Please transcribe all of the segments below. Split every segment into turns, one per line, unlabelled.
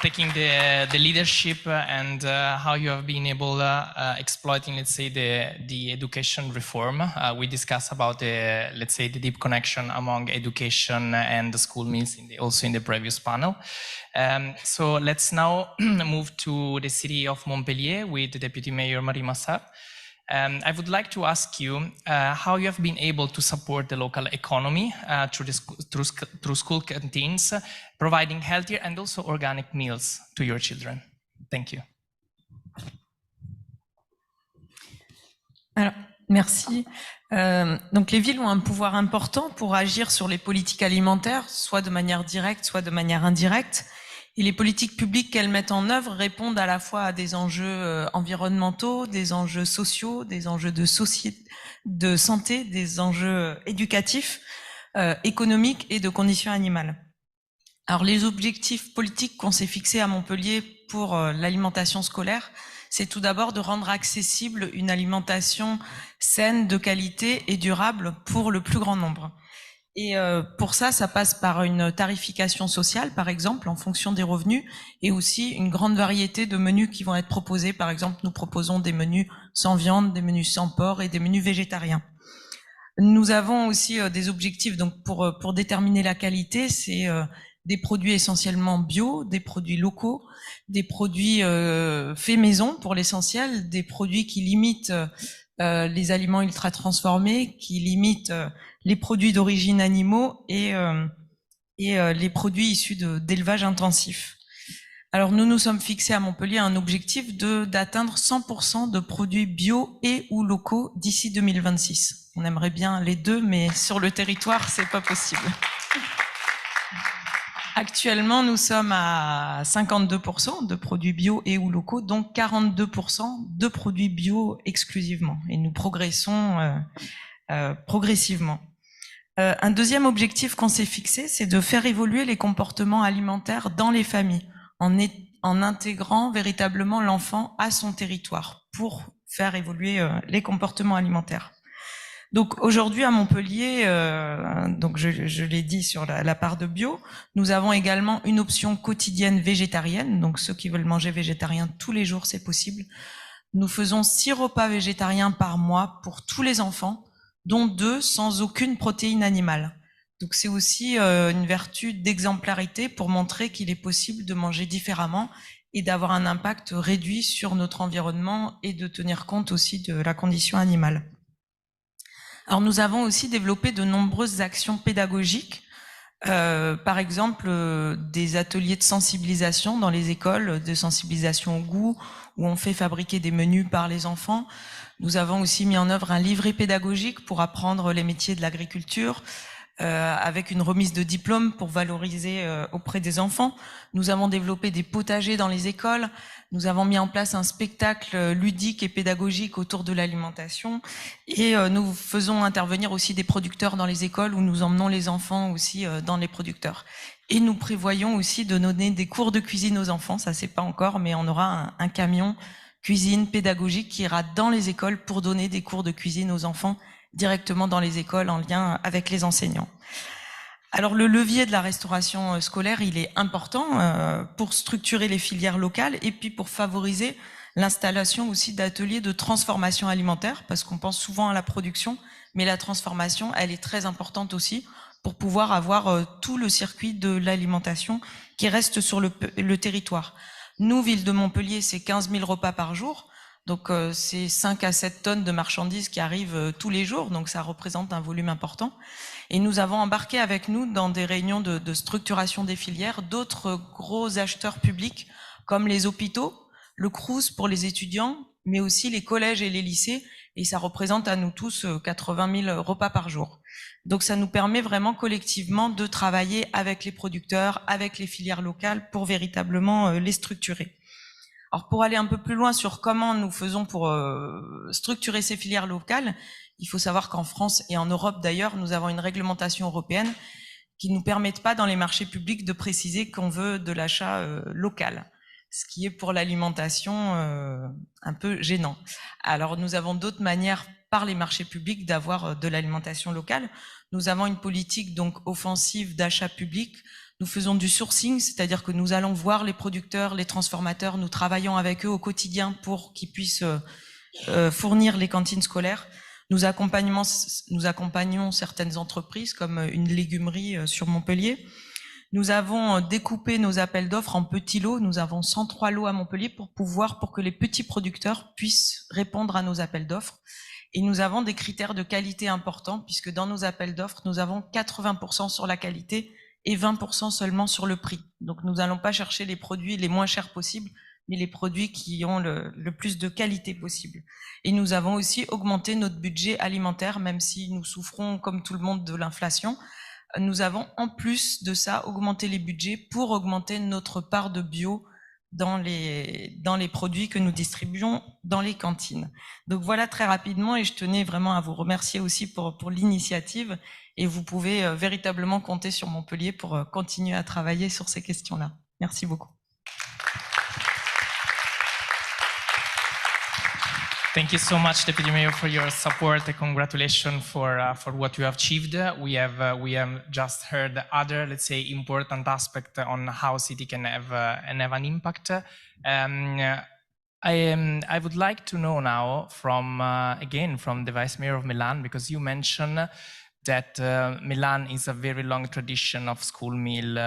taking the leadership and how you have been able exploiting, let's say, the education reform. We discussed about let's say, the deep connection among education and the school meals also in the previous panel. So let's now move to the city of Montpellier with the Deputy Mayor Marie Massart. I would like to ask you how you have been able to support the local economy through school canteens, providing healthier and also organic meals to your children. Thank you.
Alors, merci. Donc les villes ont un pouvoir important pour agir sur les politiques alimentaires, soit de manière directe, soit de manière indirecte. Et les politiques publiques qu'elles mettent en œuvre répondent à la fois à des enjeux environnementaux, des enjeux sociaux, des enjeux de santé, des enjeux éducatifs, économiques et de conditions animales. Alors les objectifs politiques qu'on s'est fixés à Montpellier pour l'alimentation scolaire, c'est tout d'abord de rendre accessible une alimentation saine, de qualité et durable pour le plus grand nombre. Et pour ça, ça passe par une tarification sociale, par exemple, en fonction des revenus, et aussi une grande variété de menus qui vont être proposés. Par exemple, nous proposons des menus sans viande, des menus sans porc et des menus végétariens. Nous avons aussi des objectifs donc pour déterminer la qualité, c'est des produits essentiellement bio, des produits locaux, des produits faits maison pour l'essentiel, des produits qui limitent les aliments ultra transformés, qui limitent les produits d'origine animaux et les produits issus d'élevage intensif. Alors nous nous sommes fixés à Montpellier un objectif d'atteindre 100% de produits bio et ou locaux d'ici 2026. On aimerait bien les deux, mais sur le territoire, c'est pas possible. Actuellement, nous sommes à 52% de produits bio et ou locaux, donc 42% de produits bio exclusivement. Et nous progressons progressivement. Un deuxième objectif qu'on s'est fixé, c'est de faire évoluer les comportements alimentaires dans les familles, en intégrant véritablement l'enfant à son territoire pour faire évoluer les comportements alimentaires. Donc aujourd'hui à Montpellier, donc je l'ai dit sur la part de bio, nous avons également une option quotidienne végétarienne. Donc ceux qui veulent manger végétarien tous les jours, c'est possible. Nous faisons 6 repas végétariens par mois pour tous les enfants, dont 2 sans aucune protéine animale. Donc c'est aussi une vertu d'exemplarité pour montrer qu'il est possible de manger différemment et d'avoir un impact réduit sur notre environnement et de tenir compte aussi de la condition animale. Alors nous avons aussi développé de nombreuses actions pédagogiques, par exemple des ateliers de sensibilisation dans les écoles, de sensibilisation au goût, où on fait fabriquer des menus par les enfants. Nous avons aussi mis en œuvre un livret pédagogique pour apprendre les métiers de l'agriculture, avec une remise de diplôme pour valoriser auprès des enfants. Nous avons développé des potagers dans les écoles. Nous avons mis en place un spectacle ludique et pédagogique autour de l'alimentation. Et nous faisons intervenir aussi des producteurs dans les écoles où nous emmenons les enfants aussi dans les producteurs. Et nous prévoyons aussi de donner des cours de cuisine aux enfants. Ça, c'est pas encore, mais on aura un camion cuisine pédagogique qui ira dans les écoles pour donner des cours de cuisine aux enfants directement dans les écoles en lien avec les enseignants. Alors le levier de la restauration scolaire, il est important pour structurer les filières locales et puis pour favoriser l'installation aussi d'ateliers de transformation alimentaire, parce qu'on pense souvent à la production, mais la transformation, elle est très importante aussi pour pouvoir avoir tout le circuit de l'alimentation qui reste sur le territoire. Nous, ville de Montpellier, c'est 15 000 repas par jour. Donc c'est 5 à 7 tonnes de marchandises qui arrivent tous les jours, donc ça représente un volume important. Et nous avons embarqué avec nous dans des réunions de structuration des filières d'autres gros acheteurs publics comme les hôpitaux, le Crous pour les étudiants, mais aussi les collèges et les lycées, et ça représente à nous tous 80 000 repas par jour. Donc ça nous permet vraiment collectivement de travailler avec les producteurs, avec les filières locales pour véritablement les structurer. Alors pour aller un peu plus loin sur comment nous faisons pour structurer ces filières locales, il faut savoir qu'en France et en Europe d'ailleurs, nous avons une réglementation européenne qui ne nous permet pas dans les marchés publics de préciser qu'on veut de l'achat local, ce qui est pour l'alimentation un peu gênant. Alors nous avons d'autres manières par les marchés publics d'avoir de l'alimentation locale. Nous avons une politique donc offensive d'achat public. Nous faisons du sourcing, c'est-à-dire que nous allons voir les producteurs, les transformateurs, nous travaillons avec eux au quotidien pour qu'ils puissent fournir les cantines scolaires. Nous accompagnons certaines entreprises comme une légumerie sur Montpellier. Nous avons découpé nos appels d'offres en petits lots. Nous avons 103 lots à Montpellier pour que les petits producteurs puissent répondre à nos appels d'offres. Et nous avons des critères de qualité importants puisque dans nos appels d'offres, nous avons 80% sur la qualité et 20% seulement sur le prix. Donc nous n'allons pas chercher les produits les moins chers possibles, mais les produits qui ont le plus de qualité possible. Et nous avons aussi augmenté notre budget alimentaire, même si nous souffrons comme tout le monde de l'inflation. Nous avons en plus de ça augmenté les budgets pour augmenter notre part de bio dans les produits que nous distribuons dans les cantines. Donc voilà très rapidement, et je tenais vraiment à vous remercier aussi pour l'initiative, et vous pouvez véritablement compter sur Montpellier pour continuer à travailler sur ces questions-là. Merci beaucoup.
Thank you so much, Deputy Mayor, for your support. Congratulations for what you have achieved. We have just heard other, let's say, important aspect on how city can have an impact. I would like to know now from again from the Vice Mayor of Milan, because you mentioned that Milan is a very long tradition of school meal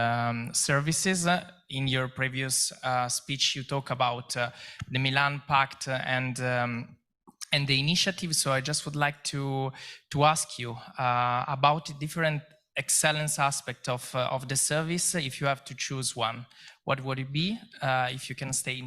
services. In your previous speech, you talk about the Milan Pact and the initiative. So I just would like to ask you about the different excellence aspect of the service. If you have to choose one, what would it be? If you can stay in